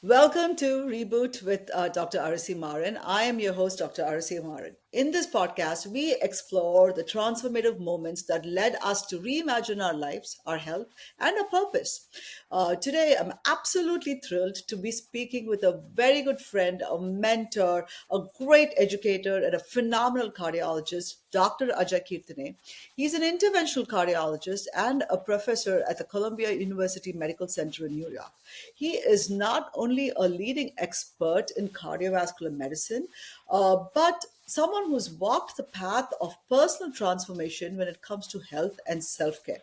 Welcome to Reboot with Dr. Arasi Maran. I am your host, Dr. Arasi Maran. In this podcast, we explore the transformative moments that led us to reimagine our lives, our health, and our purpose. Today, I'm absolutely thrilled to be speaking with a very good friend, a mentor, a great educator, and a phenomenal cardiologist, Dr. Ajay Kirtane. He's an interventional cardiologist and a professor at the Columbia University Medical Center in New York. He is not only a leading expert in cardiovascular medicine, but someone who's walked the path of personal transformation when it comes to health and self care.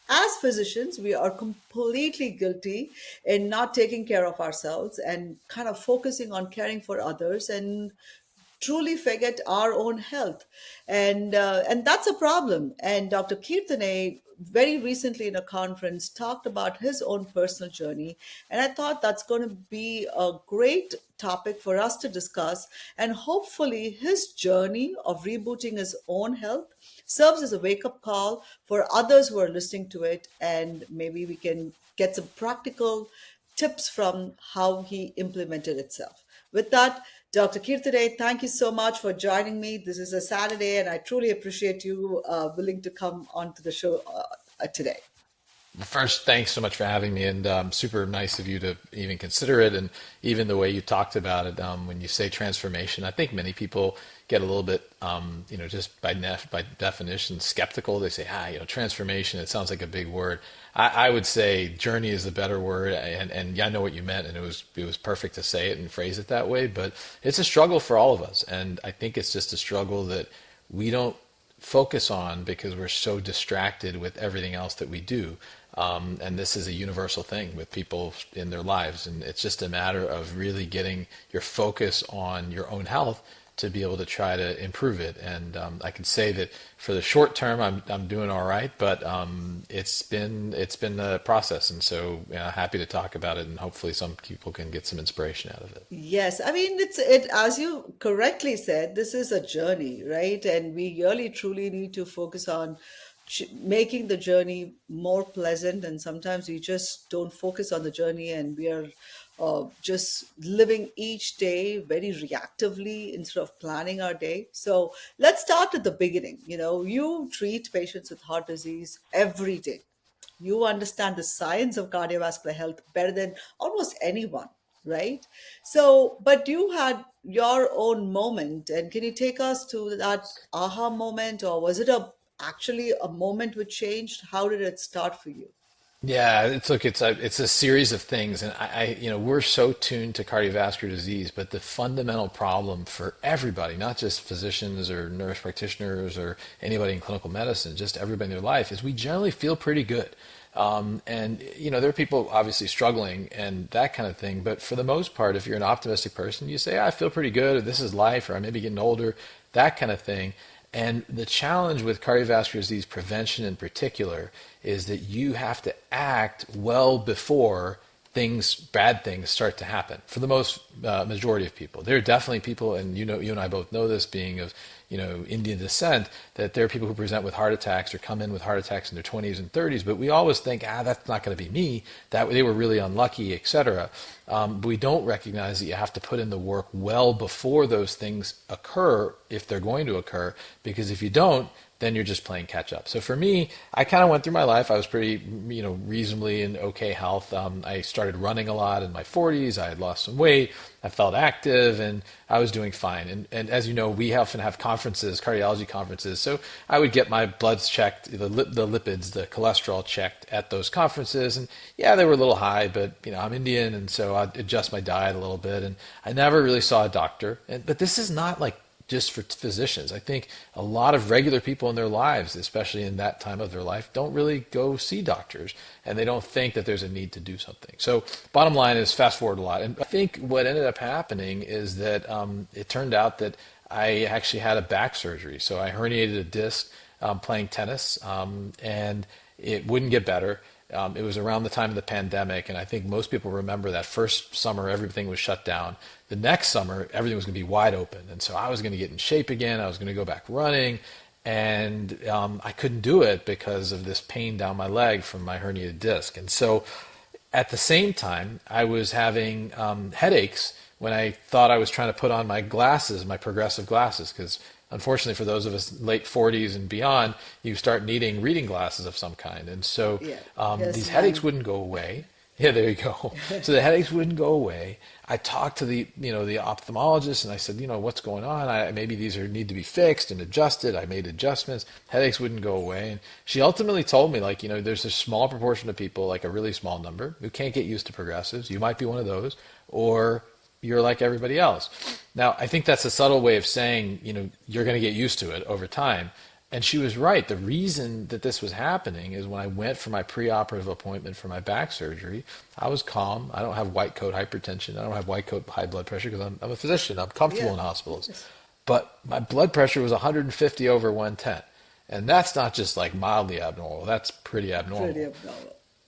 As physicians, we are completely guilty in not taking care of ourselves and kind of focusing on caring for others and truly forget our own health, and that's a problem. And Dr. Kirtane very recently in a conference talked about his own personal journey, and I thought that's going to be a great topic for us to discuss. And hopefully his journey of rebooting his own health serves as a wake-up call for others who are listening to it, and maybe we can get some practical tips from how he implemented itself. With that, Dr. Kirtane, thank you so much for joining me. This is a Saturday, and I truly appreciate you willing to come onto the show today. First, thanks so much for having me, and super nice of you to even consider it, and even the way you talked about it. When you say transformation, I think many people get a little bit, just by definition, skeptical. They say, transformation. It sounds like a big word. I would say journey is a better word, and yeah, I know what you meant, and it was perfect to say it and phrase it that way. But it's a struggle for all of us, and I think it's just a struggle that we don't focus on because we're so distracted with everything else that we do. And this is a universal thing with people in their lives. And it's just a matter of really getting your focus on your own health to be able to try to improve it. And I can say that for the short term, I'm doing all right, but it's been a process. And so happy to talk about it, and hopefully some people can get some inspiration out of it. Yes, I mean it as you correctly said, this is a journey, right? And we really truly need to focus on making the journey more pleasant. And sometimes we just don't focus on the journey, and we are just living each day very reactively instead of planning our day. So let's start at the beginning. You treat patients with heart disease every day. You understand the science of cardiovascular health better than almost anyone, right? So, but you had your own moment, and can you take us to that aha moment, or was it a actually a moment which changed? How did it start for you? Yeah, it's a series of things, and we're so tuned to cardiovascular disease, but the fundamental problem for everybody, not just physicians or nurse practitioners or anybody in clinical medicine, just everybody in their life, is we generally feel pretty good. And there are people obviously struggling and that kind of thing, but for the most part, if you're an optimistic person, you say, I feel pretty good, or this is life, or I may be getting older, that kind of thing. And the challenge with cardiovascular disease prevention in particular is that you have to act well before bad things start to happen. For the most majority of people, there are definitely people, and you and I both know this, being of Indian descent, that there are people who present with heart attacks or come in with heart attacks in their 20s and 30s. But we always think, that's not going to be me. That they were really unlucky, etc. But we don't recognize that you have to put in the work well before those things occur, if they're going to occur. Because if you don't, then you're just playing catch up. So for me, I kind of went through my life. I was pretty, reasonably in okay health. I started running a lot in my 40s. I had lost some weight. I felt active, and I was doing fine. And as you know, we often have conferences, cardiology conferences. So I would get my bloods checked, the lipids, the cholesterol checked at those conferences. And yeah, they were a little high, but I'm Indian, and so I'd adjust my diet a little bit. And I never really saw a doctor. But this is not like just for physicians. I think a lot of regular people in their lives, especially in that time of their life, don't really go see doctors, and they don't think that there's a need to do something. So bottom line is, fast forward a lot. And I think what ended up happening is that it turned out that I actually had a back surgery. So I herniated a disc playing tennis, and it wouldn't get better. It was around the time of the pandemic, and I think most people remember that first summer everything was shut down. The next summer everything was going to be wide open, and so I was going to get in shape again. I was going to go back running, and I couldn't do it because of this pain down my leg from my herniated disc. And so At the same time, I was having headaches when I thought I was trying to put on my glasses, my progressive glasses, because unfortunately for those of us late 40s and beyond, you start needing reading glasses of some kind. And so Yeah, these here's headaches mine. wouldn't go away. Yeah, there you go. So the headaches wouldn't go away. I talked to the ophthalmologist and I said, what's going on? Maybe these need to be fixed and adjusted. I made adjustments. Headaches wouldn't go away. And she ultimately told me, like, there's a small proportion of people, like a really small number, who can't get used to progressives. You might be one of those, or you're like everybody else. Now, I think that's a subtle way of saying, you're going to get used to it over time. And she was right. The reason that this was happening is when I went for my preoperative appointment for my back surgery, I was calm. I don't have white coat hypertension. I don't have white coat high blood pressure because I'm a physician. I'm comfortable Yeah, in hospitals. yes, But my blood pressure was 150 over 110. And that's not just like mildly abnormal. That's pretty pretty abnormal.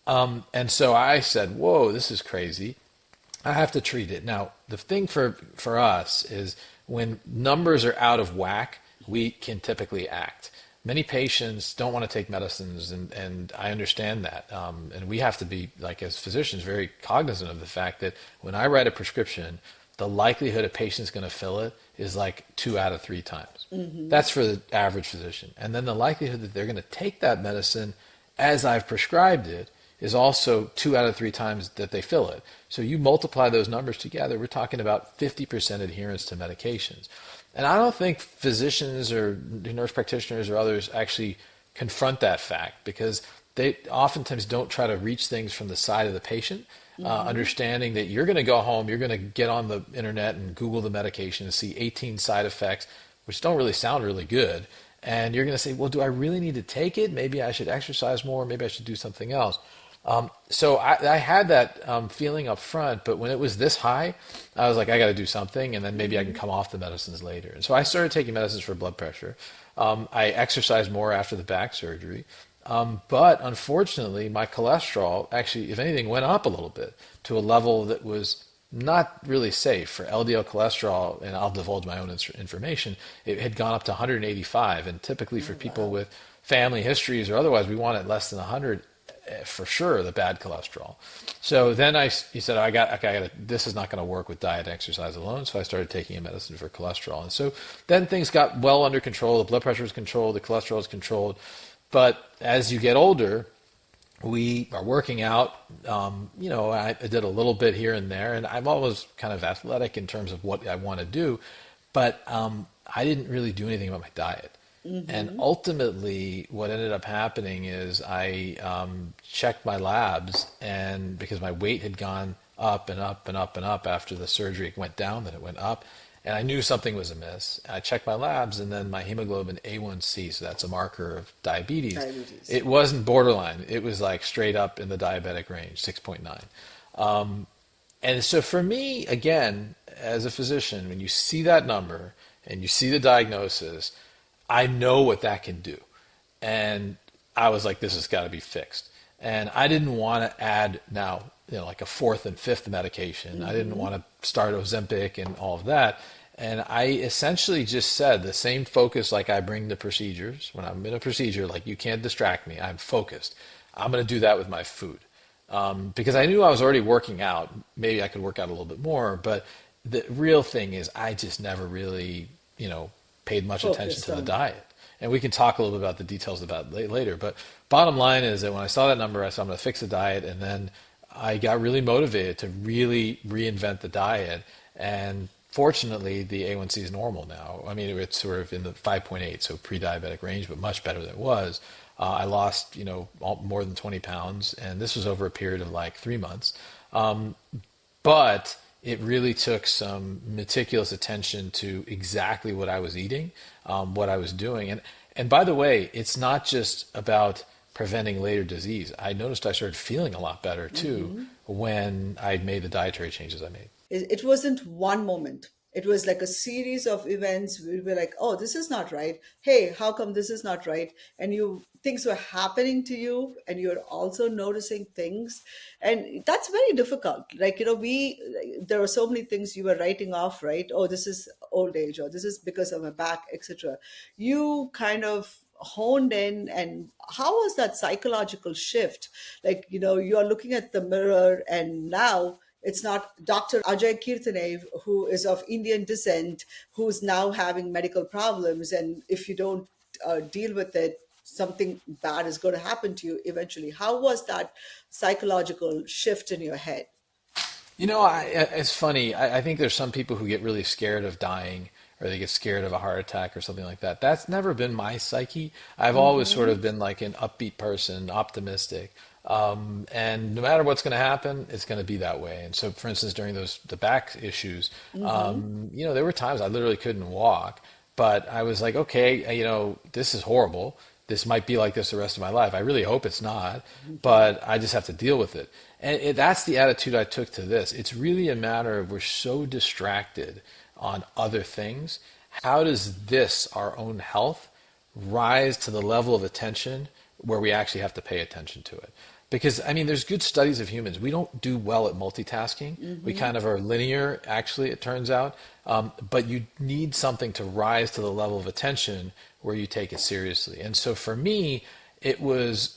abnormal. And so I said, whoa, this is crazy. I have to treat it. Now, the thing for us is when numbers are out of whack, we can typically act. Many patients don't want to take medicines, and I understand that. And we have to be, like as physicians, very cognizant of the fact that when I write a prescription, the likelihood a patient's going to fill it is like 2 out of 3 times. That's for the average physician. And then the likelihood that they're going to take that medicine as I've prescribed it is also 2 out of 3 times that they fill it. So you multiply those numbers together, we're talking about 50% adherence to medications. And I don't think physicians or nurse practitioners or others actually confront that fact because they oftentimes don't try to reach things from the side of the patient, understanding that you're going to go home, you're going to get on the internet and Google the medication and see 18 side effects, which don't really sound really good. And you're going to say, well, do I really need to take it? Maybe I should exercise more. Maybe I should do something else. So I had that feeling up front, but when it was this high, I was like, I got to do something, and then maybe I can come off the medicines later. And so I started taking medicines for blood pressure. I exercised more after the back surgery. But unfortunately, my cholesterol actually, if anything, went up a little bit to a level that was not really safe for LDL cholesterol, and I'll divulge my own information. It had gone up to 185, and typically for Oh, people wow. with family histories or otherwise, we want it less than 100 for sure, the bad cholesterol. So then he said, this is not going to work with diet and exercise alone. So I started taking a medicine for cholesterol. And so then things got well under control. The blood pressure was controlled. The cholesterol was controlled. But as you get older, we are working out. I did a little bit here and there, and I'm always kind of athletic in terms of what I want to do, but I didn't really do anything about my diet. And Mm-hmm. ultimately, what ended up happening is I checked my labs, and because my weight had gone up and up and up and up after the surgery, it went down, then it went up, and I knew something was amiss. I checked my labs, and then my hemoglobin A1C, so that's a marker of diabetes, Diabetes. it wasn't borderline. It was like straight up in the diabetic range, 6.9. And so for me, again, as a physician, when you see that number and you see the diagnosis, I know what that can do. And I was like, this has got to be fixed. And I didn't want to add now, like a fourth and fifth medication. I didn't Mm-hmm. want to start Ozempic and all of that. And I essentially just said the same focus like I bring the procedures. When I'm in a procedure, like you can't distract me. I'm focused. I'm going to do that with my food. Because I knew I was already working out. Maybe I could work out a little bit more. But the real thing is I just never really, paid much attention Focused to the on. diet. And we can talk a little bit about the details about later. But bottom line is that when I saw that number, I said I'm going to fix the diet, and then I got really motivated to really reinvent the diet. And fortunately, the A1C is normal now. I mean, it's sort of in the 5.8, so pre-diabetic range, but much better than it was. I lost, more than 20 pounds, and this was over a period of like 3 months. Um, but it really took some meticulous attention to exactly what I was eating, what I was doing. And by the way, it's not just about preventing later disease. I noticed I started feeling a lot better too Mm-hmm. when I made the dietary changes I made. It wasn't one moment. It was like a series of events. We were like, oh, this is not right. Hey, how come this is not right? And things were happening to you, and you're also noticing things. And that's very difficult. Like, there are so many things you were writing off, right? Oh, this is old age, or this is because of my back, etc. You kind of honed in, and how was that psychological shift? Like, you're looking at the mirror, and now it's not Dr. Ajay Kirtane, who is of Indian descent, who's now having medical problems, and if you don't deal with it, something bad is going to happen to you eventually. How was that psychological shift in your head? It's funny. I think there's some people who get really scared of dying or they get scared of a heart attack or something like that. That's never been my psyche. I've always sort Mm-hmm. of been like an upbeat person, optimistic. And no matter what's going to happen, it's going to be that way. And so, for instance, during the back issues, Mm-hmm. there were times I literally couldn't walk, but I was like, okay, this is horrible. This might be like this the rest of my life. I really hope it's not, but I just have to deal with it. And that's the attitude I took to this. It's really a matter of we're so distracted on other things. How does this, our own health, rise to the level of attention where we actually have to pay attention to it? Because, I mean, there's good studies of humans. We don't do well at multitasking. We Mm-hmm. kind of are linear, actually, it turns out. But you need something to rise to the level of attention where you take it seriously. And so for me, it was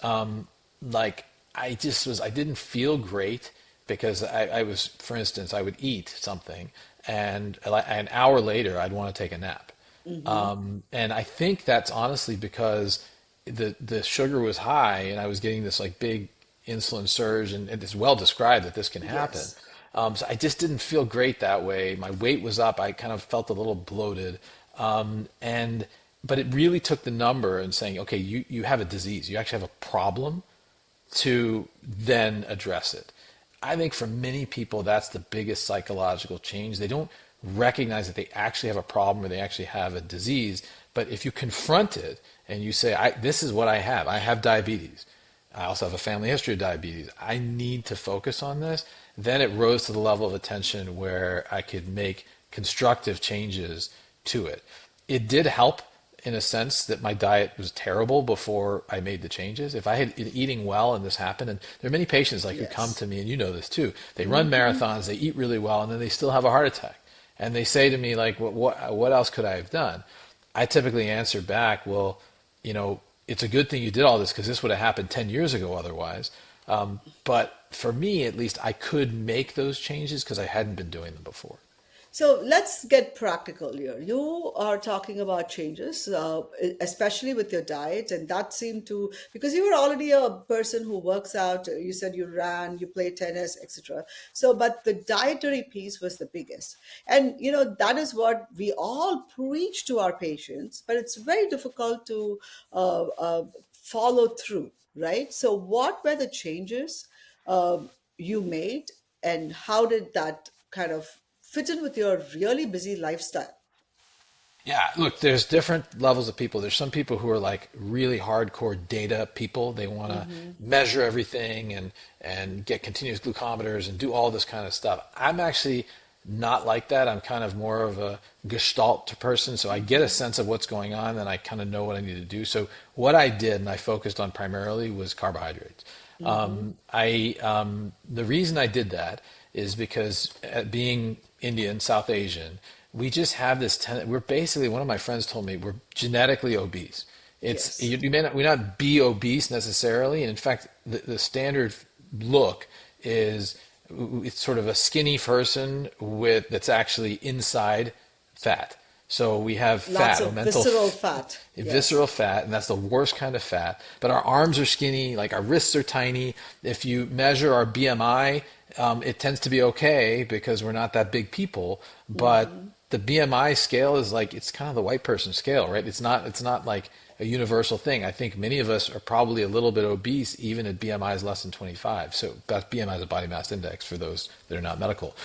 like I didn't feel great because I was, for instance, I would eat something and an hour later I'd want to take a nap. Mm-hmm. And I think that's honestly because the sugar was high and I was getting this like big insulin surge, and it's well described that this can happen. Yes. So I just didn't feel great that way. My weight was up. I kind of felt a little bloated. And but it really took the number and saying, okay, you have a disease. You actually have a problem to then address it. I think for many people, that's the biggest psychological change. They don't recognize that they actually have a problem or they actually have a disease. But if you confront it and you say, this is what I have. I have diabetes. I also have a family history of diabetes. I need to focus on this. Then it rose to the level of attention where I could make constructive changes to it. It did help in a sense that my diet was terrible before I made the changes. If I had been eating well and this happened, and there are many patients like who come Yes. to me, and you know this too, they run Mm-hmm. marathons, they eat really well, and then they still have a heart attack. And they say to me, like, what else could I have done? I typically answer back, well, it's a good thing you did all this because this would have happened 10 years ago otherwise. But for me, at least, I could make those changes because I hadn't been doing them before. So let's get practical here. You are talking about changes, especially with your diet, and that seemed to, because you were already a person who works out. You said you ran, you play tennis, etc. So, but the dietary piece was the biggest, and that is what we all preach to our patients, but it's very difficult to follow through, right? So, what were the changes you made, and how did that kind of fit in with your really busy lifestyle? Yeah, look, there's different levels of people. There's some people who are like really hardcore data people. They want to Mm-hmm. measure everything and get continuous glucometers and do all this kind of stuff. I'm actually not like that. I'm kind of more of a gestalt person, so I get a sense of what's going on and I kind of know what I need to do. So what I did and I focused on primarily was carbohydrates. Mm-hmm. The reason I did that is because being Indian, South Asian, we just have this we're basically, one of my friends told me, we're genetically obese. It's Yes. you may not, we not be obese necessarily, and in fact, the standard look is it's sort of a skinny person with that's actually inside fat. So we have Lots fat, or of visceral mental fat. Yes. visceral fat, and that's the worst kind of fat. But our arms are skinny, like our wrists are tiny. If you measure our BMI, it tends to be okay because we're not that big people. But Mm-hmm. the BMI scale is like, it's kind of the white person scale, right? It's not like a universal thing. I think many of us are probably a little bit obese even at BMIs less than 25. So that BMI is a body mass index for those that are not medical.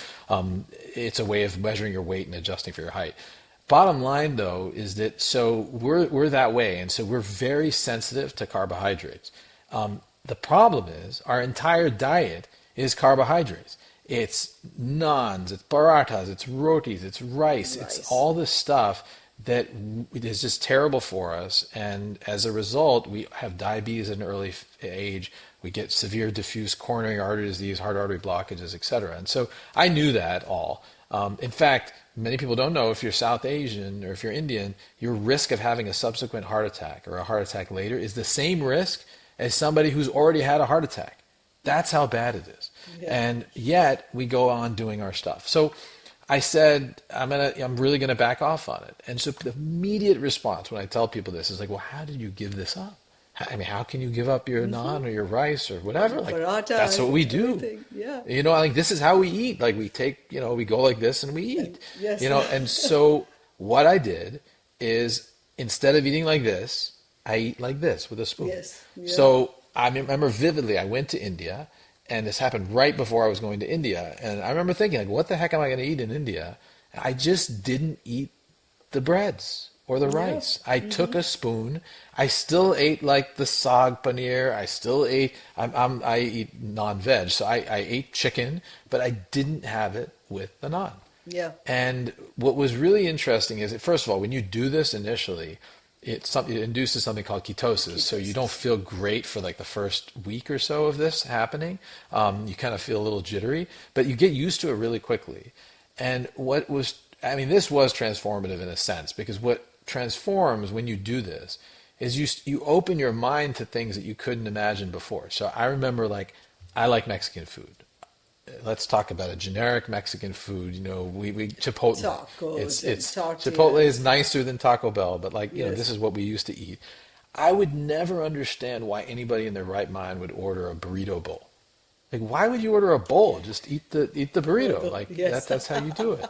It's a way of measuring your weight and adjusting for your height. Bottom line, though, is that so we're that way, and so we're very sensitive to carbohydrates. The problem is our entire diet is carbohydrates. It's naans, it's parathas, it's rotis, it's rice, it's Rice. all this stuff that is just terrible for us. And as a result, we have diabetes at an early age. We get severe diffuse coronary artery disease, heart artery blockages, etc. And so I knew that all. In fact, many people don't know if you're South Asian or if you're Indian, your risk of having a subsequent heart attack or a heart attack later is the same risk as somebody who's already had a heart attack. That's how bad it is. Yeah. And yet we go on doing our stuff. So I said, I'm really gonna back off on it. And so the immediate response when I tell people this is like, well, how did you give this up? I mean, how can you give up your naan or your rice or whatever? Like, that's Paratas what and we do. everything. Yeah. Like this is how we eat. Like we take, we go like this and we And eat. yes. And so what I did is instead of eating like this, I eat like this with a spoon. Yes. Yeah. So I remember vividly, I went to India, and this happened right before I was going to India. And I remember thinking, like, what the heck am I going to eat in India? I just didn't eat the breads or the Yeah. rice. I took a spoon. I still ate like the saag paneer. I still ate. I eat non-veg, so I ate chicken, but I didn't have it with the naan. Yeah. And what was really interesting is that, first of all, when you do this initially, it induces something called ketosis. So you don't Ketosis. feel great for like the first week or so of this happening. You kind of feel a little jittery, but you get used to it really quickly. And this was transformative in a sense, because what transforms when you do this is you open your mind to things that you couldn't imagine before. So I remember, like, I like Mexican food. Let's talk about a generic Mexican food. We Chipotle. Tacos and It's Chipotle is tortillas. nicer than Taco Bell, but like, this Yes. is what we used to eat. I would never understand why anybody in their right mind would order a burrito bowl. Like, why would you order a bowl? Just eat the burrito. Burrito. Like Yes. that's how you do it.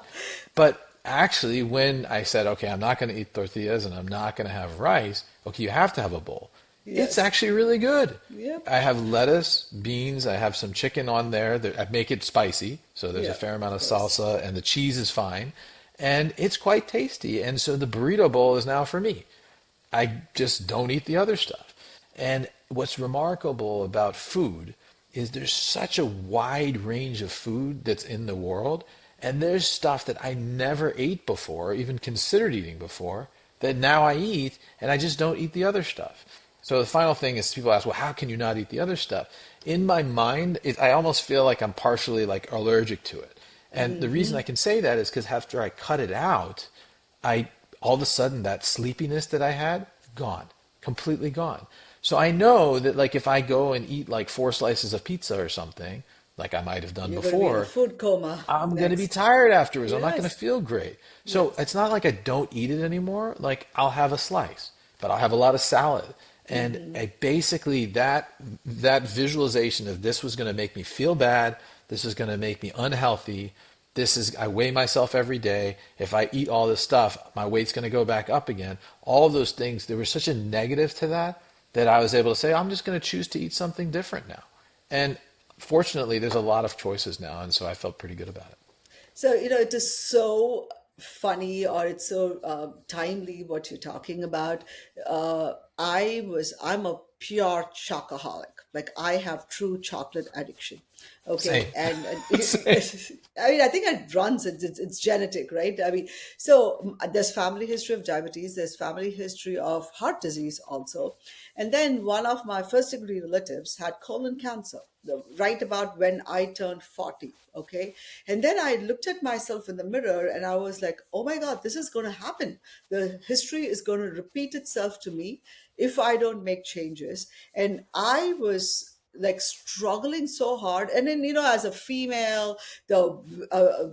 But actually, when I said, okay, I'm not going to eat tortillas and I'm not going to have rice, okay, you have to have a bowl. It's Yes. actually really good. Yep. I have lettuce, beans, I have some chicken on there. I make it spicy, so there's a Yeah. fair amount Of of course. salsa, and the cheese is fine, and it's quite tasty. And so the burrito bowl is now for me. I just don't eat the other stuff. And what's remarkable about food is there's such a wide range of food that's in the world, and there's stuff that I never ate before, even considered eating before, that now I eat, and I just don't eat the other stuff. So the final thing is, people ask, well, how can you not eat the other stuff? In my mind, I almost feel like I'm partially like allergic to it. And the reason I can say that is because after I cut it out, I all of a sudden that sleepiness that I had, gone, completely gone. So I know that, like, if I go and eat like 4 slices of pizza or something, like I might have done You're going to be in a before, food coma I'm going to be next. tired afterwards. I'm not going to Yes. feel great. So Yes. it's not like I don't eat it anymore. Like, I'll have a slice, but I'll have a lot of salad. And basically that visualization of this was going to make me feel bad. This is going to make me unhealthy. I weigh myself every day. If I eat all this stuff, my weight's going to go back up again. All of those things, there was such a negative to that I was able to say, I'm just going to choose to eat something different now. And fortunately, there's a lot of choices now, and so I felt pretty good about it. So, it is so funny, or it's so timely what you're talking about. I'm a pure chocoholic. Like, I have true chocolate addiction. Okay. Same. And Same. I mean, I think it runs, it's genetic, right? I mean, so there's family history of diabetes, there's family history of heart disease also. And then one of my first degree relatives had colon cancer right about when I turned 40. Okay. And then I looked at myself in the mirror and I was like, oh my God, this is going to happen. The history is going to repeat itself to me if I don't make changes. And I was like struggling so hard. And then, as a female, the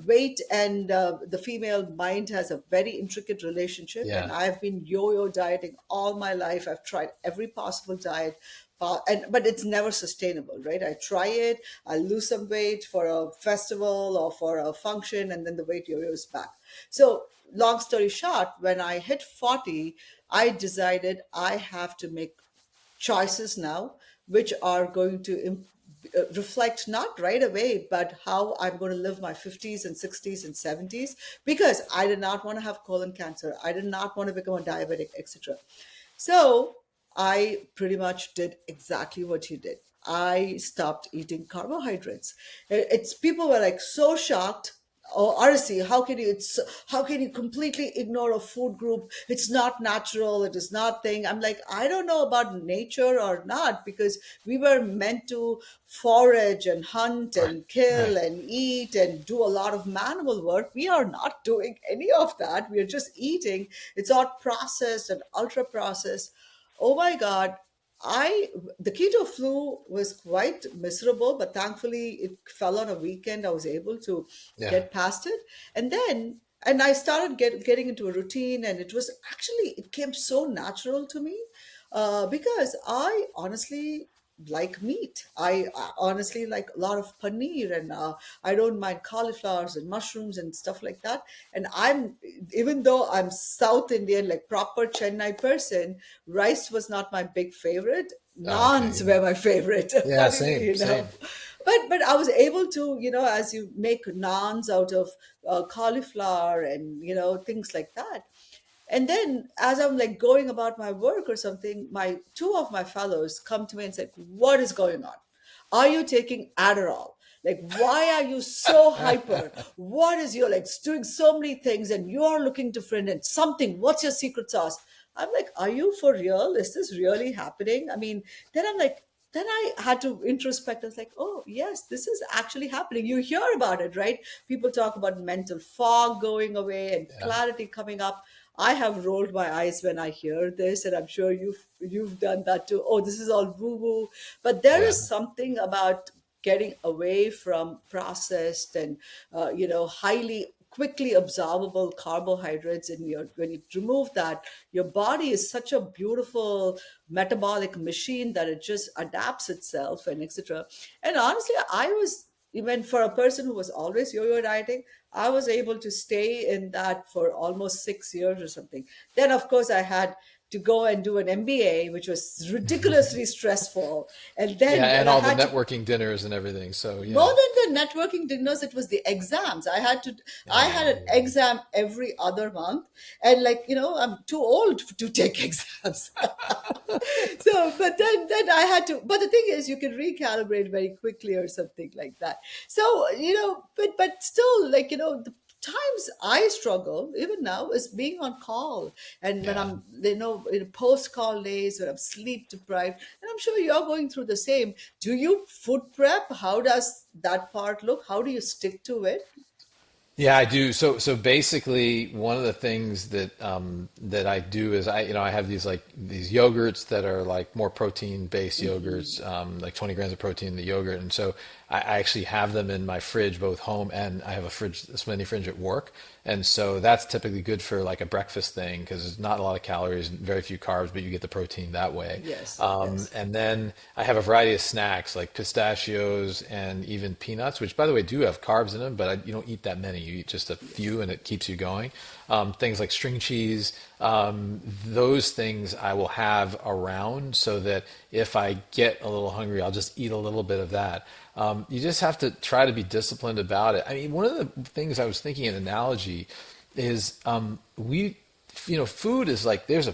weight and the female mind has a very intricate relationship. And Yeah. I've been yo-yo dieting all my life. I've tried every possible diet, but it's never sustainable, right? I try it, I lose some weight for a festival or for a function, and then the weight yo-yos back. So long story short, when I hit 40, I decided I have to make choices now, which are going to reflect not right away, but how I'm going to live my 50s and 60s and 70s, because I did not want to have colon cancer. I did not want to become a diabetic, etc. So I pretty much did exactly what you did. I stopped eating carbohydrates. It's people were like so shocked. oh, RC, how can you completely ignore a food group? It's not natural. It is not thing. I'm like, I don't know about nature or not, because we were meant to forage and hunt Right. and kill Right. and eat and do a lot of manual work. We are not doing any of that. We are just eating. It's all processed and ultra processed. Oh my God. I The keto flu was quite miserable, but thankfully it fell on a weekend. I was able to Yeah. get past it. And I started getting into a routine, and it was actually, it came so natural to me, because I honestly like meat. I honestly like a lot of paneer, and I don't mind cauliflowers and mushrooms and stuff like that. And even though I'm South Indian, like proper Chennai person, rice was not my big favorite. Oh, okay. Naans were my favorite, Yeah. funnily Same. Same. enough. But I was able to, as you make naans out of cauliflower and things like that. And then as I'm like going about my work or something, my two of my fellows come to me and said, "What is going on? Are you taking Adderall? Like, why are you so hyper? What is your like doing so many things and you are looking different and something? What's your secret sauce?" I'm like, "Are you for real? Is this really happening?" I mean, then I'm like, then I had to introspect. I was like, "Oh, yes, this is actually happening." You hear about it, right? People talk about mental fog going away and Yeah. clarity coming up. I have rolled my eyes when I hear this, and I'm sure you've done that too. Oh, this is all woo woo. But there Yeah. is something about getting away from processed and highly quickly absorbable carbohydrates, and when you remove that, your body is such a beautiful metabolic machine that it just adapts itself and etc. And honestly, I was, even for a person who was always yo-yo dieting, I was able to stay in that for almost 6 years or something. Then, of course, I had to go and do an MBA, which was ridiculously stressful. And Yeah. then when And I all the had to, networking dinners and everything. So more yeah. than the networking dinners, it was the exams. I had an Oh. exam every other month. And like, I'm too old to take exams. So but then I had to, but the thing is, you can recalibrate very quickly or something like that. So but still, like, the times I struggle even now is being on call, and when Yeah. I'm, in post call days when I'm sleep deprived, and I'm sure you're going through the same. Do you food prep? How does that part look? How do you stick to it? Yeah, I do. So basically, one of the things that I do is I have these yogurts that are like more protein based yogurts, like 20 grams of protein in the yogurt, and so I actually have them in my fridge, both home and I have a mini fridge at work, and so that's typically good for like a breakfast thing because there's not a lot of calories, very few carbs, but you get the protein that way. Yes, yes. And then I have a variety of snacks like pistachios and even peanuts, which by the way do have carbs in them, but you don't eat that many. You eat just a few and it keeps you going. Things like string cheese, those things I will have around so that if I get a little hungry, I'll just eat a little bit of that. You just have to try to be disciplined about it. I mean, one of the things I was thinking an analogy is food is like there's a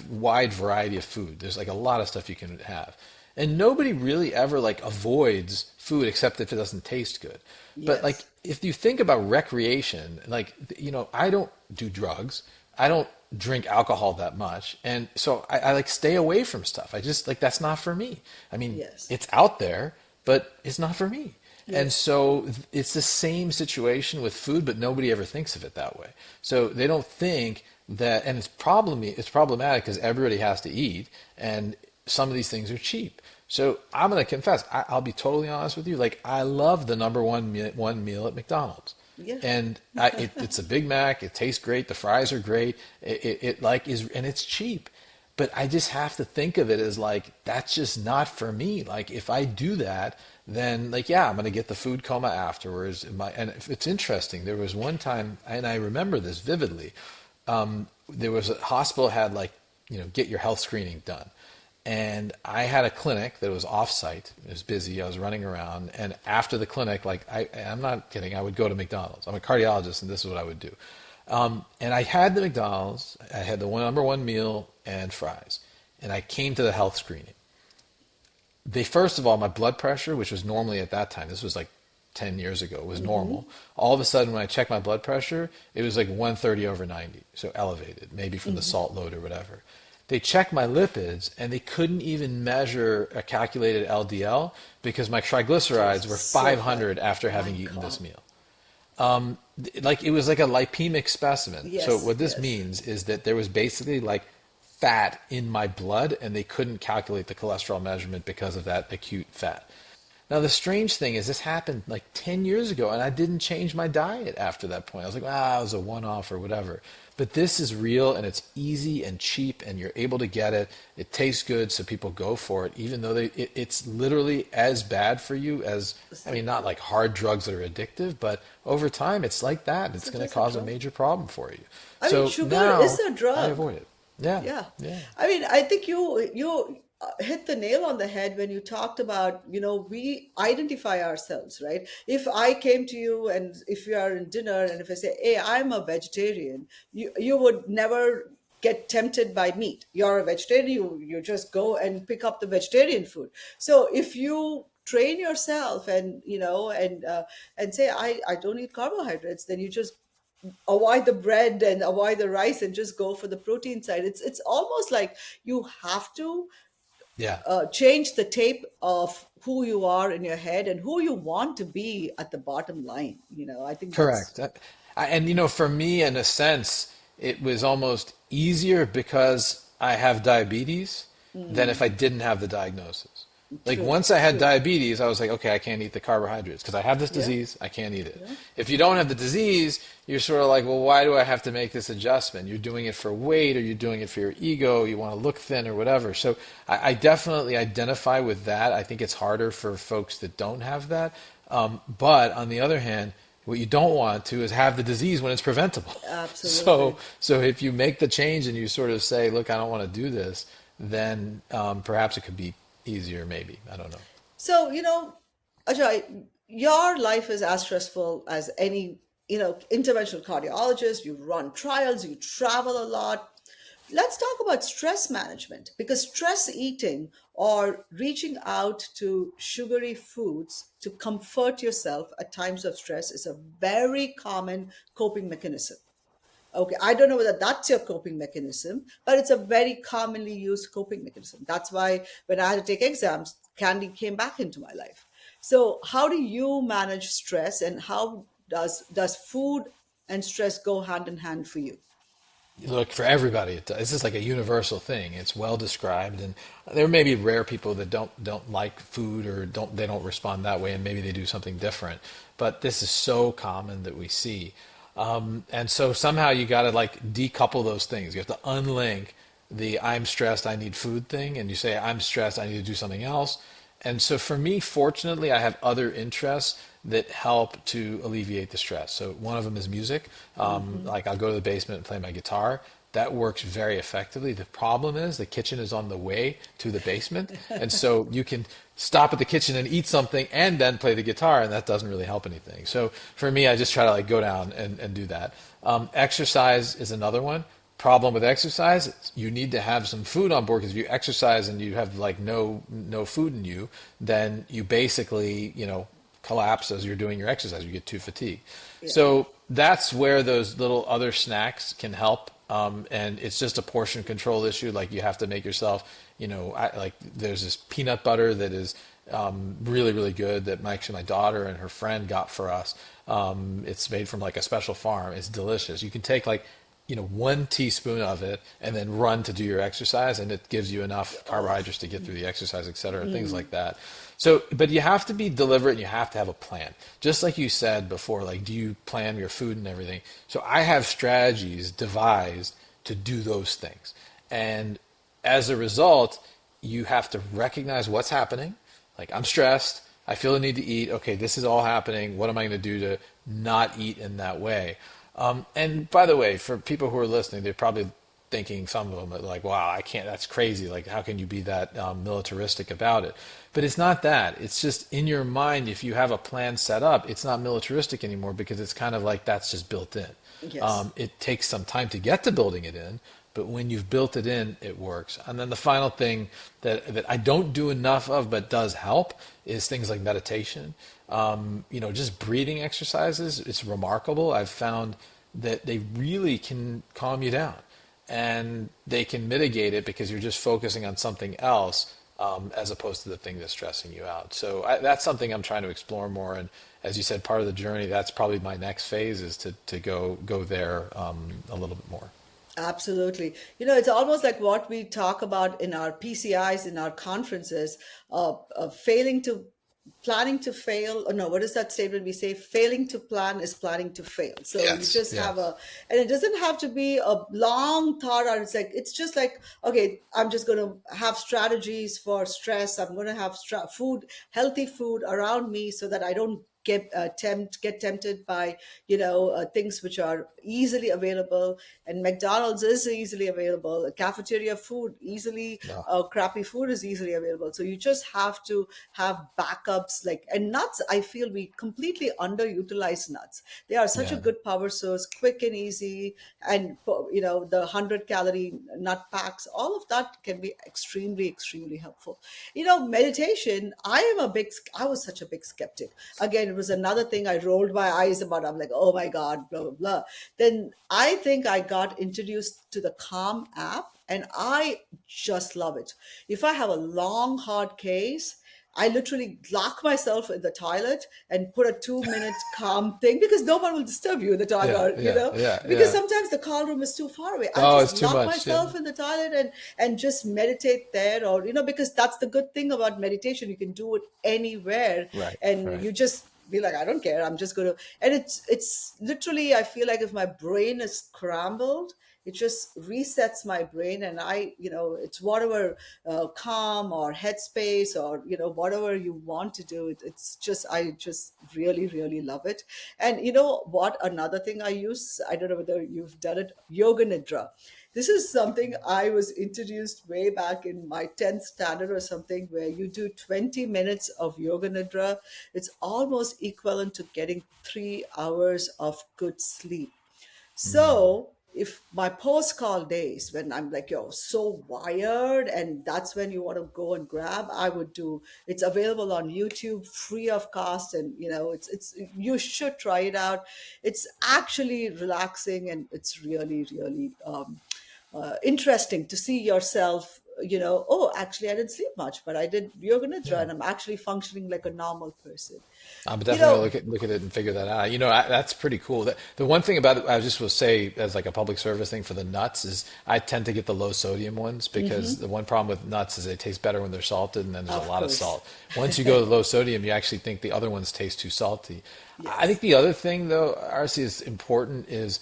wide variety of food. There's like a lot of stuff you can have. And nobody really ever like avoids food except if it doesn't taste good. But like Yes. if you think about recreation, like I don't do drugs. I don't drink alcohol that much. And so I like stay away from stuff. I just like that's not for me. I mean, Yes. it's out there, but it's not for me. And Yes. so it's the same situation with food, but nobody ever thinks of it that way. So they don't think that, and it's problematic because everybody has to eat, and some of these things are cheap. So I'm going to confess, I'll be totally honest with you. Like I love the number one meal at McDonald's, Yeah. and it's a Big Mac. It tastes great. The fries are great. It like is, and it's cheap. But I just have to think of it as like that's just not for me. Like if I do that, then like yeah, I'm gonna get the food coma afterwards. And it's interesting. There was one time, and I remember this vividly. There was a hospital had like get your health screening done, and I had a clinic that was off-site. It was busy. I was running around, and after the clinic, like I'm not kidding, I would go to McDonald's. I'm a cardiologist, and this is what I would do. And I had the McDonald's. I had the number one meal and fries, and I came to the health screening. They first of all, my blood pressure, which was normally at that time, this was like 10 years ago. It was normal. All of a sudden, when I checked my blood pressure, it was like 130 over 90, so elevated, maybe from the salt load or whatever. They checked my lipids and they couldn't even measure a calculated LDL because my triglycerides were So high. 500 after My having eaten this God. meal. Like it was like a lipemic specimen. So Yes, what this yes. means is that there was basically like fat in my blood and they couldn't calculate the cholesterol measurement because of that acute fat. Now the strange thing is this happened like 10 years ago and I didn't change my diet after that point. I was like, it was a one-off or whatever. But this is real and it's easy and cheap and you're able to get it. It tastes good, so people go for it, even though it's literally as bad for you as, I mean, not like hard drugs that are addictive, but over time it's like that. It's It's going to just a cause a drug. major problem for you. I mean, So sugar is now a I drug. avoid it. Yeah, Yeah. yeah, I mean, I think you hit the nail on the head when you talked about, we identify ourselves, right? If I came to you and if we are in dinner and if I say, "Hey, I'm a vegetarian," you would never get tempted by meat. You're a vegetarian, you just go and pick up the vegetarian food. So if you train yourself and say, I don't eat carbohydrates, then you just avoid the bread and avoid the rice and just go for the protein side. It's almost like you have to yeah. change the tape of who you are in your head and who you want to be at the bottom line. I think that's Correct. And for me, in a sense, it was almost easier because I have diabetes than if I didn't have the diagnosis. Like true, once I had true. diabetes, I was like, okay, I can't eat the carbohydrates because I have this Yeah, disease. I can't eat it. yeah, If you don't have the disease, you're sort of like, well, why do I have to make this adjustment? You're doing it for weight or you're doing it for your ego. You want to look thin or whatever. So I definitely identify with that. I think it's harder for folks that don't have that. But on the other hand, what you don't want to is have the disease when it's preventable. So, absolutely. so if you make the change and you sort of say, look, I don't want to do this, then perhaps it could be easier, maybe. I don't know. So, Ajay, your life is as stressful as any, interventional cardiologist. You run trials, you travel a lot. Let's talk about stress management because stress eating or reaching out to sugary foods to comfort yourself at times of stress is a very common coping mechanism. Okay, I don't know whether that's your coping mechanism, but it's a very commonly used coping mechanism. That's why when I had to take exams, candy came back into my life. So, how do you manage stress, and how does food and stress go hand in hand for you? Look, for everybody, this is like a universal thing. It's well described, and there may be rare people that don't like food or don't respond that way, and maybe they do something different. But this is so common that we see, and so somehow you got to like decouple those things. You have to unlink the "I'm stressed, I need food" thing, and you say "I'm stressed, I need to do something else." And so for me, fortunately, I have other interests that help to alleviate the stress. So one of them is music. Hmm. Like I'll go to the basement and play my guitar. That works very effectively. The problem is the kitchen is on the way to the basement. And so you can stop at the kitchen and eat something and then play the guitar, and that doesn't really help anything. So for me, I just try to like go down and do that. Exercise is another one. Problem with exercise, you need to have some food on board because if you exercise and you have like no food in you, then you basically, collapse as you're doing your exercise. You get too fatigued. Yeah. So that's where those little other snacks can help. And it's just a portion control issue. Like you have to make yourself, like there's this peanut butter that is really, really good that actually my daughter and her friend got for us. It's made from like a special farm. It's delicious. You can take like 1 teaspoon of it and then run to do your exercise and it gives you enough Oh. carbohydrates to get through the exercise, et cetera, things like that. So, but you have to be deliberate and you have to have a plan. Just like you said before, like, do you plan your food and everything? So I have strategies devised to do those things. And as a result, you have to recognize what's happening. Like, I'm stressed. I feel the need to eat. Okay, this is all happening. What am I going to do to not eat in that way? And by the way, for people who are listening, they're probably thinking, some of them are like, wow, I can't, that's crazy. Like, how can you be that militaristic about it? But it's not that. It's just in your mind, if you have a plan set up, it's not militaristic anymore because it's kind of like that's just built in. Yes. It takes some time to get to building it in, but when you've built it in, it works. And then the final thing that I don't do enough of but does help is things like meditation. Just breathing exercises. It's remarkable. I've found that they really can calm you down, and they can mitigate it because you're just focusing on something else, as opposed to the thing that's stressing you out. So that's something I'm trying to explore more. And as you said, part of the journey, that's probably my next phase, is to go there, a little bit more. Absolutely. It's almost like what we talk about in our PCIs, in our conferences, failing to planning to fail. Or no, what is that statement we say? Failing to plan is planning to fail. So you Yes, just have yes. and it doesn't have to be a long thought out. It's just like, okay, I'm just going to have strategies for stress. I'm going to have food, healthy food around me so that I don't get tempted by things which are easily available. And McDonald's is easily available, cafeteria food easily, No. crappy food is easily available. So you just have to have backups. Like, and nuts, I feel we completely underutilize nuts. They are such a Yeah. good power source, quick and easy. And the 100-calorie nut packs, all of that can be extremely, extremely helpful. Meditation, I was such a big skeptic. Again, it was another thing I rolled my eyes about. I'm like, oh my God, blah, blah, blah. Then I think I got introduced to the Calm app, and I just love it. If I have a long, hard case, I literally lock myself in the toilet and put a 2 minute calm thing, because no one will disturb you in the toilet, Yeah, yeah, yeah, because yeah. sometimes the call room is too far away. I'll Oh, just it's too lock much. Yeah. myself in the toilet and just meditate there, or because that's the good thing about meditation. You can do it anywhere, Right, and right. you just be like, I don't care, I'm just going to. And it's literally, I feel like if my brain is scrambled, it just resets my brain, and it's whatever, calm or headspace, or whatever you want to do. It's just, I just really, really love it. And you know what, another thing I use, I don't know whether you've done it, yoga nidra. This is something I was introduced way back in my 10th standard or something, where you do 20 minutes of yoga nidra. It's almost equivalent to getting 3 hours of good sleep. Mm. So if my post call days, when I'm like, so wired, and that's when you want to go and grab, I would do. It's available on YouTube, free of cost, and it's you should try it out. It's actually relaxing, and it's really, really interesting to see yourself. Oh, actually, I didn't sleep much, but I did yoga nidra, Yeah. and I'm actually functioning like a normal person. I'm You definitely gonna know, look at it and figure that out. That's pretty cool. The one thing about it, I just will say as like a public service thing for the nuts, is I tend to get the low sodium ones, because the one problem with nuts is they taste better when they're salted, and then there's a of lot of course, salt. Once you go to low sodium, you actually think the other ones taste too salty. I think yes. the other thing though, RC, is important is,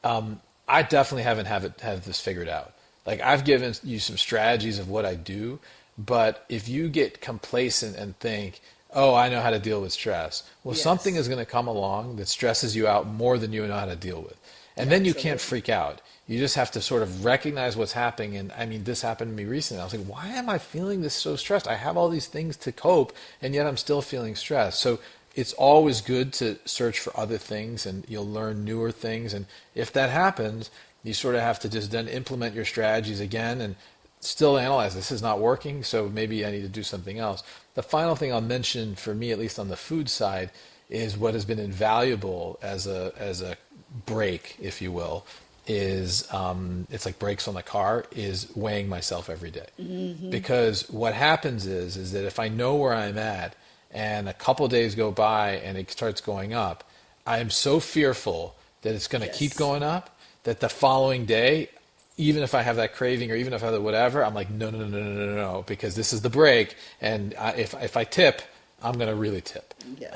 I definitely haven't have this figured out. Like, I've given you some strategies of what I do, but if you get complacent and think, "Oh, I know how to deal with stress," well, something Yes, is going to come along that stresses you out more than you know how to deal with, and then you can't absolutely. freak out. You just have to sort of recognize what's happening. And I mean, this happened to me recently. I was like, "Why am I feeling this so stressed? I have all these things to cope, and yet I'm still feeling stressed." So it's always good to search for other things, and you'll learn newer things. And if that happens, you sort of have to just then implement your strategies again, and still analyze, this is not working, so maybe I need to do something else. The final thing I'll mention, for me at least on the food side, is what has been invaluable as a break, if you will, is, it's like brakes on the car, is weighing myself every day. Hmm. Because what happens is that if I know where I'm at, and a couple days go by and it starts going up, I am so fearful that it's going to keep Yes. going up, that the following day, even if I have that craving, or even if I have whatever, I'm like, no, no, no, no, no, no, no, because this is the break, and if I tip, I'm going to really tip. Yes.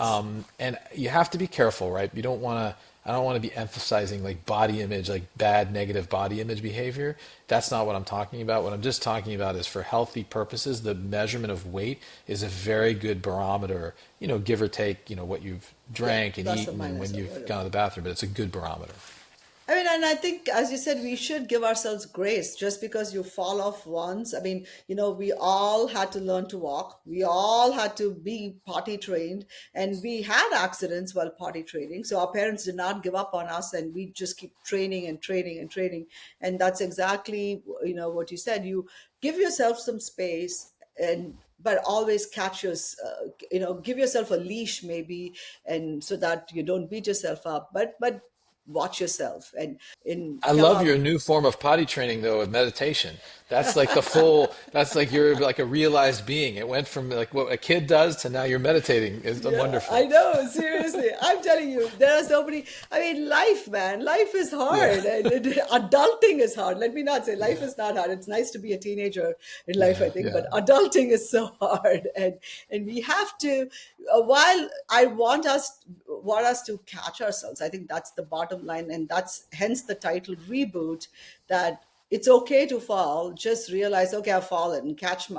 And you have to be careful, right? You don't want to. I don't want to be emphasizing like body image, like bad negative body image behavior. That's not what I'm talking about. What I'm just talking about is, for healthy purposes, the measurement of weight is a very good barometer, give or take, what you've Yeah. drank and Plus or eaten and minus when or you've gone whatever. to the bathroom, but it's a good barometer. I mean, and I think, as you said, we should give ourselves grace just because you fall off once. I mean, we all had to learn to walk. We all had to be potty trained, and we had accidents while potty training. So our parents did not give up on us, and we just keep training and training and training. And that's exactly, what you said. You give yourself some space, and but always give yourself a leash maybe, and so that you don't beat yourself up. But watch yourself and in I come love out. your new form of potty training though of meditation. That's like the full, that's like you're like a realized being. It went from like what a kid does to now you're meditating. It's Yeah, I wonderful. know. Seriously, I'm telling you, there are so many. I mean, life, man, life is Yeah. hard, and adulting is hard. Let me not say life Yeah. is not hard. It's nice to be a teenager in life, I Yeah. think, Yeah. but adulting is so hard, and we have to. While I want us to catch ourselves, I think that's the bottom line, and that's hence the title reboot. That it's okay to fall. Just realize, okay, I've fallen. Catch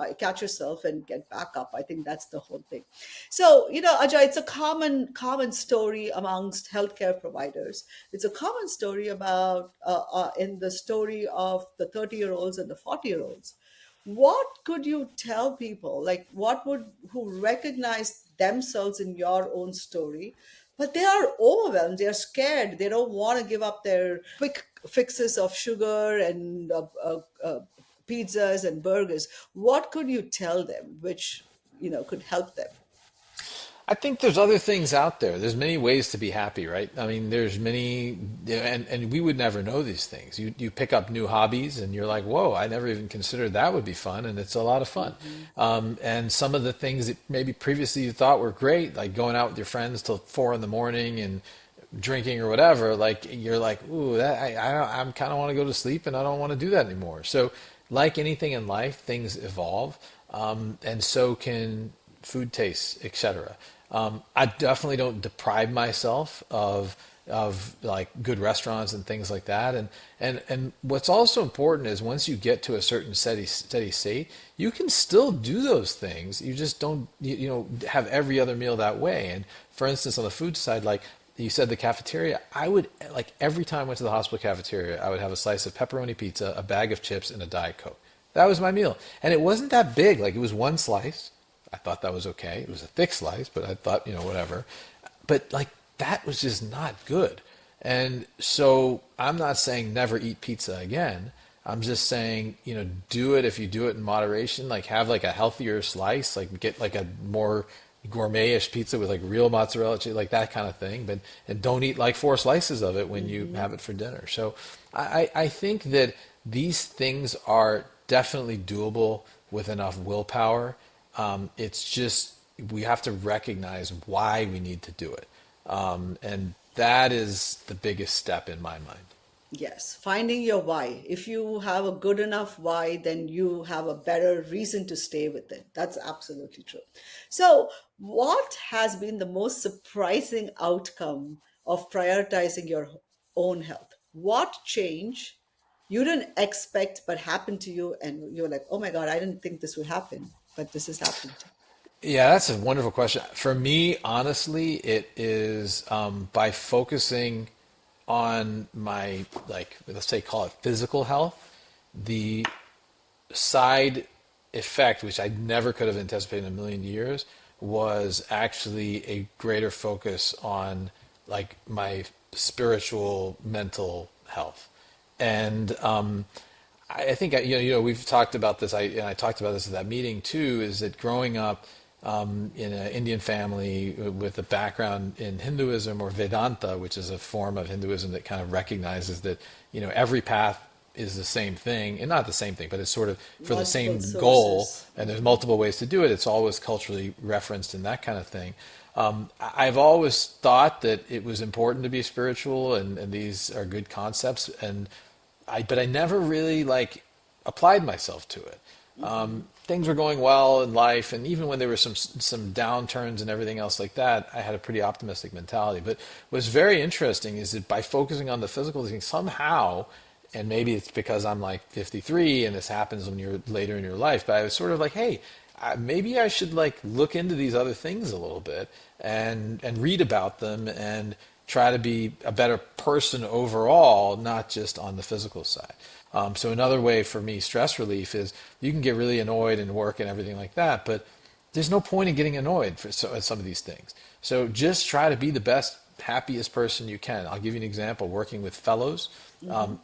yourself and get back up. I think that's the whole thing. So, Ajay, it's a common story amongst healthcare providers. It's a common story about in the story of the 30-year-olds and the 40-year-olds. What could you tell people, like what would who recognize themselves in your own story, but they are overwhelmed, they are scared, they don't want to give up their quick fixes of sugar and pizzas and burgers. What could you tell them which could help them? I think there's other things out there. There's many ways to be happy, right? I mean, there's many, and we would never know these things. You pick up new hobbies, and you're like, whoa, I never even considered that would be fun, and it's a lot of fun. Hmm. And some of the things that maybe previously you thought were great, like going out with your friends till 4 in the morning and drinking or whatever, like you're like, ooh, that I'm kind of want to go to sleep, and I don't want to do that anymore. So, like anything in life, things evolve, and so can food tastes, etc. I definitely don't deprive myself of like good restaurants and things like that. And what's also important is once you get to a certain steady state, you can still do those things. You just don't have every other meal that way. And for instance, on the food side, like you said, the cafeteria, I would like every time I went to the hospital cafeteria, I would have a slice of pepperoni pizza, a bag of chips, and a Diet Coke. That was my meal. And it wasn't that big. Like it was one slice. I thought that was okay. It was a thick slice, but I thought, whatever. But like that was just not good. And so I'm not saying never eat pizza again. I'm just saying, do it if you do it in moderation. Like have like a healthier slice, like get like a more gourmet-ish pizza with like real mozzarella cheese, like that kind of thing. But and don't eat like 4 slices of it when you have it for dinner. So I think that these things are definitely doable with enough willpower. It's just we have to recognize why we need to do it. And that is the biggest step in my mind. Yes, finding your why. If you have a good enough why, then you have a better reason to stay with it. That's absolutely true. So, what has been the most surprising outcome of prioritizing your own health? What change you didn't expect but happened to you, and you're like, oh my God, I didn't think this would happen, but this has happened. Yeah, that's a wonderful question. For me, honestly, it is by focusing on my, like, let's say, call it physical health, the side effect, which I never could have anticipated in a million years, was actually a greater focus on like my spiritual, mental health. And I think we've talked about this. I talked about this at that meeting too. Is that growing up in an Indian family with a background in Hinduism or Vedanta, which is a form of Hinduism that kind of recognizes that every path is the same thing, and not the same thing, but it's sort of for the Multiple same goal, sources. and there's multiple ways to do it. It's always culturally referenced and that kind of thing. I've always thought that it was important to be spiritual, and these are good concepts, but I never really like applied myself to it. Things were going well in life, and even when there were some downturns and everything else like that, I had a pretty optimistic mentality. But what's very interesting is that by focusing on the physical things, somehow, and maybe it's because I'm like 53 and this happens when you're later in your life, but I was sort of like, hey, maybe I should like look into these other things a little bit and read about them and try to be a better person overall, not just on the physical side. So another way for me, stress relief is you can get really annoyed in work and everything like that, but there's no point in getting annoyed for some of these things. So just try to be the best, happiest person you can. I'll give you an example. Working with fellows,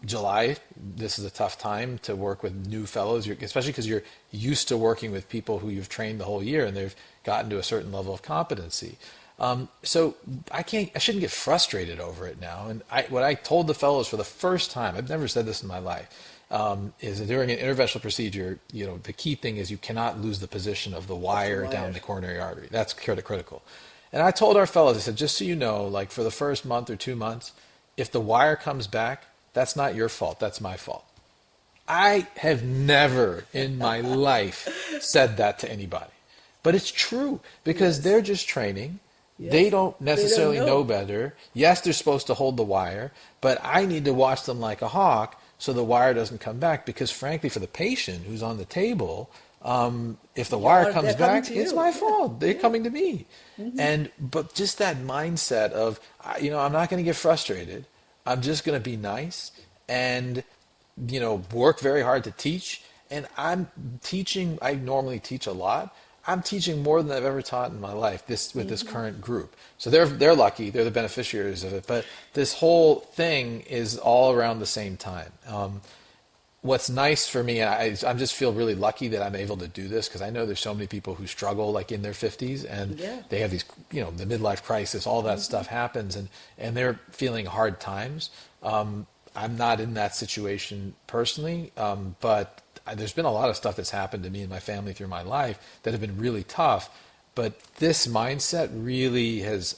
July, this is a tough time to work with new fellows, especially because you're used to working with people who you've trained the whole year and they've gotten to a certain level of competency. So I shouldn't get frustrated over it now. And what I told the fellows for the first time, I've never said this in my life, is that during an interventional procedure, the key thing is you cannot lose the position of the wire down the coronary artery. That's critical. And I told our fellows, I said, just so you know, like for the first month or 2 months, if the wire comes back, that's not your fault. That's my fault. I have never in my life said that to anybody. But it's true because they're just training. Yes. They don't necessarily They don't know. know better. Yes, they're supposed to hold the wire, but I need to watch them like a hawk so the wire doesn't come back because frankly, for the patient who's on the table, if the wire comes back, it's my fault. They're coming to me. But just that mindset of, I'm not going to get frustrated. I'm just going to be nice and, work very hard to teach. And I'm teaching, I normally teach a lot. I'm teaching more than I've ever taught in my life with this current group. So they're lucky, they're the beneficiaries of it. But this whole thing is all around the same time. What's nice for me, I just feel really lucky that I'm able to do this because I know there's so many people who struggle like in their 50s and they have these, the midlife crisis, all that stuff happens and they're feeling hard times. I'm not in that situation personally, but there's been a lot of stuff that's happened to me and my family through my life that have been really tough. But this mindset really has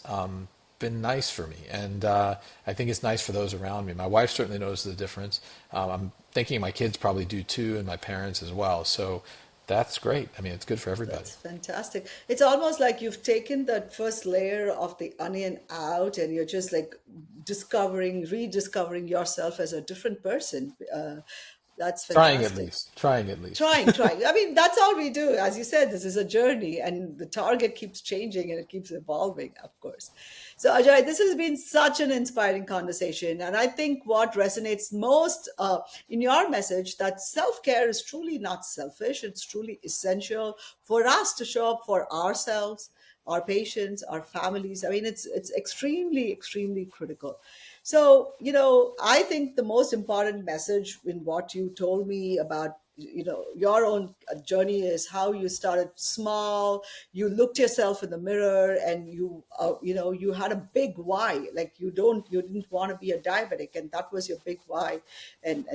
been nice for me. And I think it's nice for those around me. My wife certainly knows the difference. I'm thinking my kids probably do too, and my parents as well. So that's great. I mean, it's good for everybody. That's fantastic. It's almost like you've taken that first layer of the onion out and you're just like rediscovering yourself as a different person. That's Trying at fantastic. least. Trying at least. Trying. I mean, that's all we do. As you said, this is a journey and the target keeps changing and it keeps evolving, of course. So, Ajay, this has been such an inspiring conversation. And I think what resonates most in your message that self-care is truly not selfish. It's truly essential for us to show up for ourselves, our patients, our families. I mean, it's extremely, extremely critical. So, I think the most important message in what you told me about, your own journey is how you started small, you looked yourself in the mirror and you had a big why, like you didn't want to be a diabetic and that was your big why. And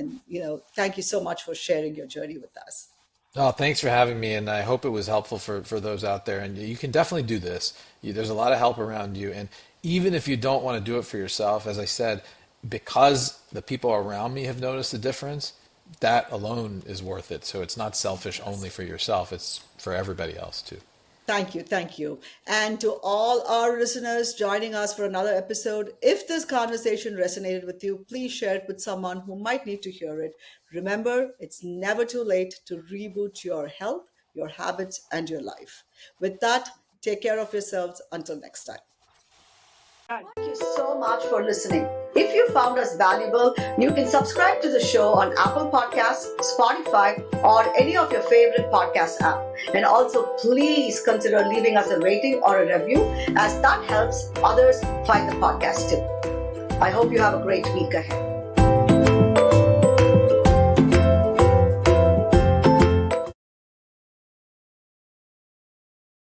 thank you so much for sharing your journey with us. Oh, thanks for having me, and I hope it was helpful for those out there. And you can definitely do this. There's a lot of help around you, and even if you don't want to do it for yourself, as I said, because the people around me have noticed the difference, that alone is worth it. So it's not selfish only for yourself; it's for everybody else too. Thank you. Thank you. And to all our listeners joining us for another episode, if this conversation resonated with you, please share it with someone who might need to hear it. Remember, it's never too late to reboot your health, your habits, and your life. With that, take care of yourselves. Until next time. Thank you so much for listening. If you found us valuable, you can subscribe to the show on Apple Podcasts, Spotify, or any of your favorite podcast app. And also, please consider leaving us a rating or a review, as that helps others find the podcast too. I hope you have a great week ahead.